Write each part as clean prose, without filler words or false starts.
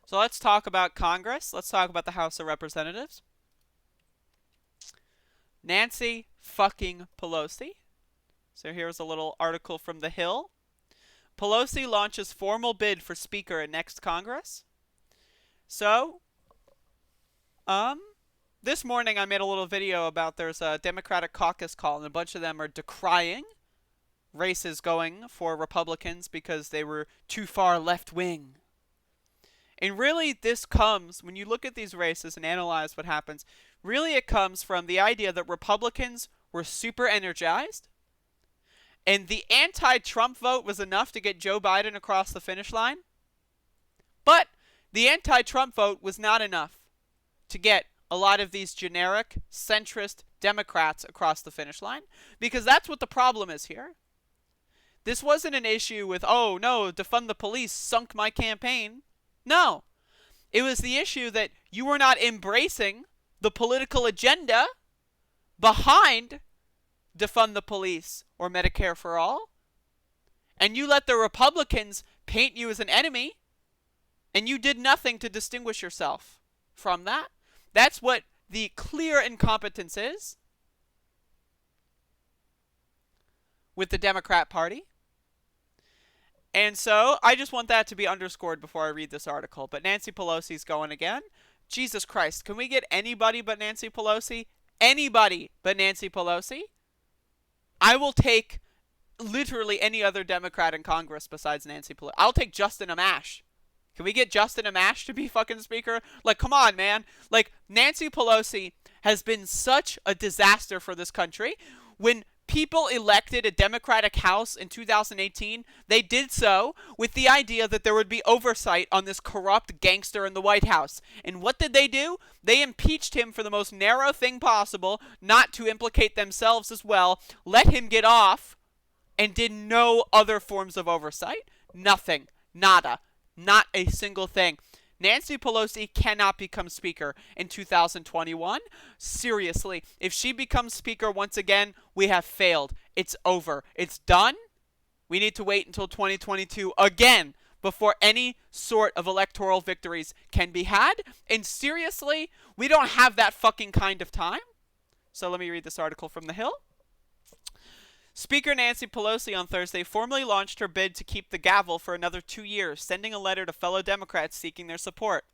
So let's talk about Congress. Let's talk about the House of Representatives. Nancy fucking Pelosi. So here's a little article from The Hill. Pelosi launches formal bid for Speaker at next Congress. So, this morning I made a little video about there's a Democratic caucus call, and a bunch of them are decrying races going for Republicans because they were too far left wing. And really, this comes, when you look at these races and analyze what happens, really it comes from the idea that Republicans were super energized, and the anti-Trump vote was enough to get Joe Biden across the finish line. But the anti-Trump vote was not enough to get a lot of these generic, centrist Democrats across the finish line, because that's what the problem is here. This wasn't an issue with, oh no, defund the police sunk my campaign. No. It was the issue that you were not embracing the political agenda behind defund the police or Medicare for all. And you let the Republicans paint you as an enemy, and you did nothing to distinguish yourself from that. That's what the clear incompetence is with the Democrat Party. And so I just want that to be underscored before I read this article. But Nancy Pelosi's going again. Jesus Christ, can we get anybody but Nancy Pelosi? Anybody but Nancy Pelosi? I will take literally any other Democrat in Congress besides Nancy Pelosi. I'll take Justin Amash. Can we get Justin Amash to be fucking speaker? Like, come on, man. Like, Nancy Pelosi has been such a disaster for this country. When people elected a Democratic House in 2018, they did so with the idea that there would be oversight on this corrupt gangster in the White House. And what did they do? They impeached him for the most narrow thing possible, not to implicate themselves as well, let him get off, and did no other forms of oversight. Nothing. Nada. Not a single thing. Nancy Pelosi cannot become Speaker in 2021. Seriously, if she becomes Speaker once again, we have failed. It's over. It's done. We need to wait until 2022 again before any sort of electoral victories can be had. And seriously, we don't have that fucking kind of time. So let me read this article from The Hill. Speaker Nancy Pelosi on Thursday formally launched her bid to keep the gavel for another 2 years, sending a letter to fellow Democrats seeking their support.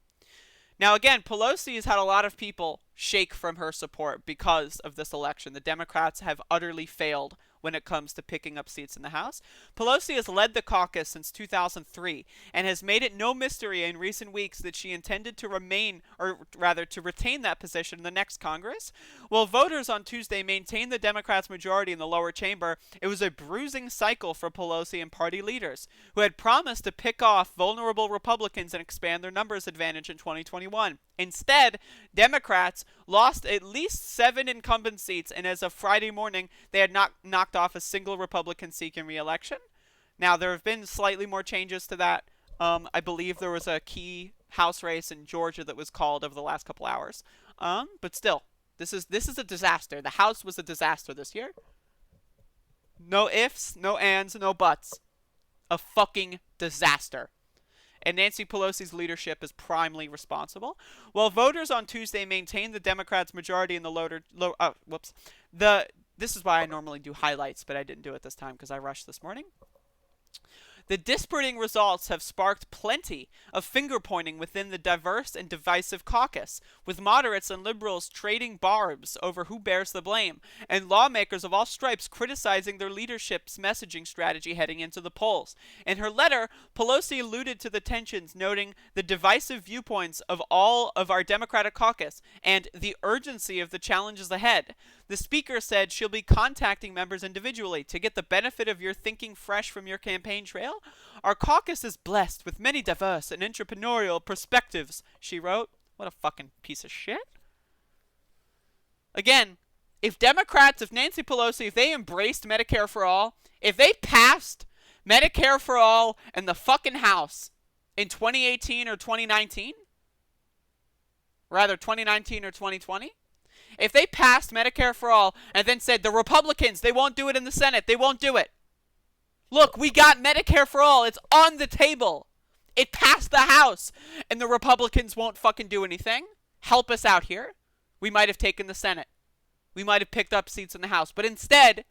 Now again, Pelosi has had a lot of people shake from her support because of this election. The Democrats have utterly failed when it comes to picking up seats in the House. Pelosi has led the caucus since 2003 and has made it no mystery in recent weeks that she intended to retain that position in the next Congress. While voters on Tuesday maintained the Democrats' majority in the lower chamber, it was a bruising cycle for Pelosi and party leaders, who had promised to pick off vulnerable Republicans and expand their numbers advantage in 2021. Instead, Democrats lost at least 7 incumbent seats, and as of Friday morning, they had not knocked off a single Republican seeking re-election. Now, there have been slightly more changes to that. I believe there was a key House race in Georgia that was called over the last couple hours. But still, this is a disaster. The House was a disaster this year. No ifs, no ands, no buts. A fucking disaster. And Nancy Pelosi's leadership is primarily responsible. While voters on Tuesday maintained the Democrats' majority in the this is why I normally do highlights, but I didn't do it this time because I rushed this morning. The disparate results have sparked plenty of finger-pointing within the diverse and divisive caucus, with moderates and liberals trading barbs over who bears the blame, and lawmakers of all stripes criticizing their leadership's messaging strategy heading into the polls. In her letter, Pelosi alluded to the tensions, noting the divisive viewpoints of all of our Democratic caucus and the urgency of the challenges ahead. The speaker said she'll be contacting members individually to get the benefit of your thinking fresh from your campaign trail. Our caucus is blessed with many diverse and entrepreneurial perspectives, she wrote. What a fucking piece of shit. Again, if Nancy Pelosi, if they embraced Medicare for all, if they passed Medicare for all in the fucking House in 2018 or 2019, rather 2019 or 2020, if they passed Medicare for all and then said the Republicans, they won't do it in the Senate, they won't do it. Look, we got Medicare for all. It's on the table. It passed the House, and the Republicans won't fucking do anything. Help us out here. We might have taken the Senate. We might have picked up seats in the House. But instead,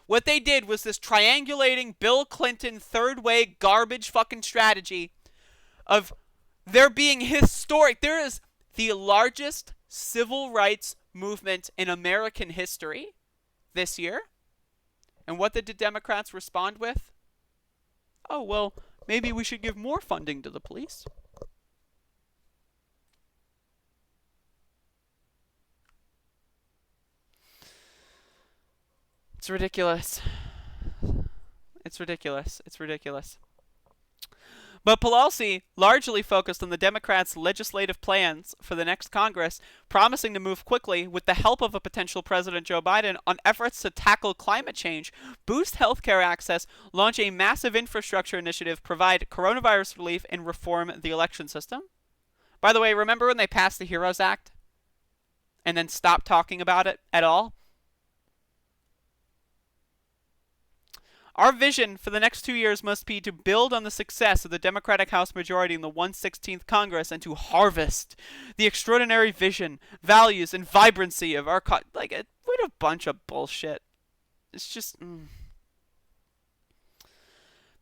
what they did was this triangulating Bill Clinton third way garbage fucking strategy of there being historic. There is the largest civil rights movement in American history this year. And what did the Democrats respond with? Oh, well, maybe we should give more funding to the police. It's ridiculous. It's ridiculous. It's ridiculous. But Pelosi largely focused on the Democrats' legislative plans for the next Congress, promising to move quickly with the help of a potential President Joe Biden on efforts to tackle climate change, boost healthcare access, launch a massive infrastructure initiative, provide coronavirus relief, and reform the election system. By the way, remember when they passed the HEROES Act and then stopped talking about it at all? Our vision for the next 2 years must be to build on the success of the Democratic House majority in the 116th Congress and to harvest the extraordinary vision, values, and vibrancy of our what a bunch of bullshit. It's just...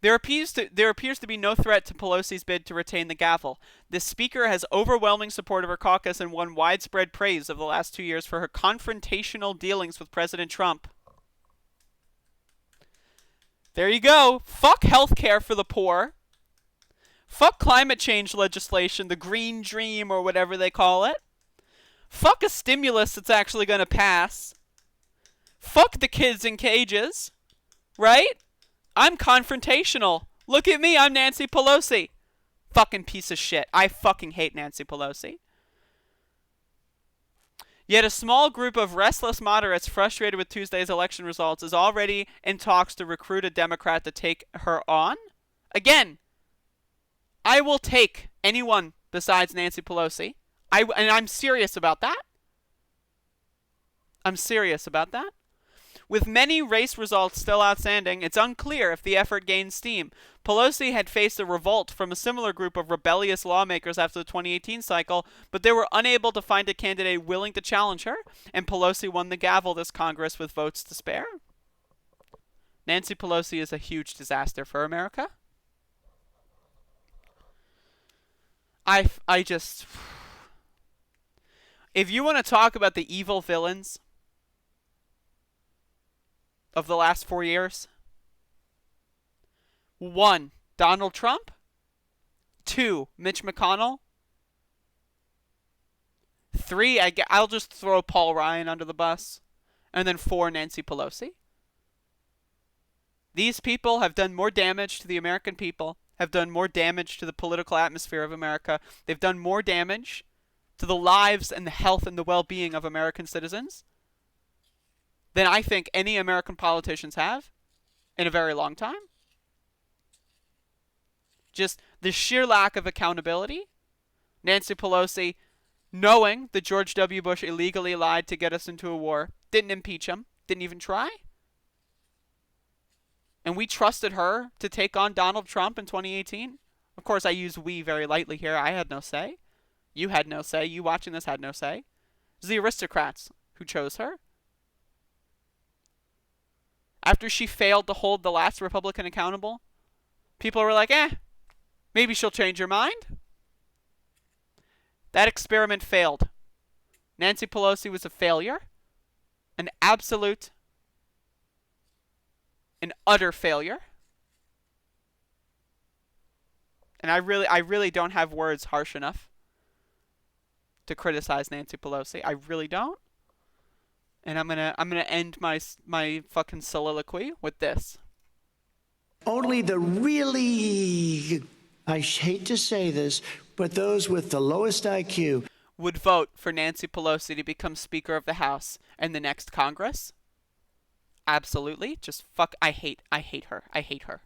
There appears to be no threat to Pelosi's bid to retain the gavel. The Speaker has overwhelming support of her caucus and won widespread praise over the last 2 years for her confrontational dealings with President Trump. There you go. Fuck healthcare for the poor. Fuck climate change legislation, the green dream or whatever they call it. Fuck a stimulus that's actually going to pass. Fuck the kids in cages. Right? I'm confrontational. Look at me, I'm Nancy Pelosi. Fucking piece of shit. I fucking hate Nancy Pelosi. Yet a small group of restless moderates frustrated with Tuesday's election results is already in talks to recruit a Democrat to take her on. Again, I will take anyone besides Nancy Pelosi. And I'm serious about that. I'm serious about that. With many race results still outstanding, it's unclear if the effort gained steam. Pelosi had faced a revolt from a similar group of rebellious lawmakers after the 2018 cycle, but they were unable to find a candidate willing to challenge her, and Pelosi won the gavel this Congress with votes to spare. Nancy Pelosi is a huge disaster for America. I just... If you want to talk about the evil villains of the last 4 years, 1, Donald Trump. 2, Mitch McConnell. 3, I'll just throw Paul Ryan under the bus. And then 4, Nancy Pelosi. These people have done more damage to the American people, have done more damage to the political atmosphere of America. They've done more damage to the lives and the health and the well-being of American citizens than I think any American politicians have in a very long time. Just the sheer lack of accountability. Nancy Pelosi, knowing that George W. Bush illegally lied to get us into a war, didn't impeach him, didn't even try. And we trusted her to take on Donald Trump in 2018. Of course, I use we very lightly here. I had no say. You had no say. You watching this had no say. It was the aristocrats who chose her. After she failed to hold the last Republican accountable, people were like, maybe she'll change her mind. That experiment failed. Nancy Pelosi was a failure. An absolute, an utter failure. And I really don't have words harsh enough to criticize Nancy Pelosi. I really don't. And I'm gonna end my fucking soliloquy with this. Only the really, I hate to say this, but those with the lowest IQ would vote for Nancy Pelosi to become Speaker of the House in the next Congress. Absolutely. Just fuck. I hate her. I hate her.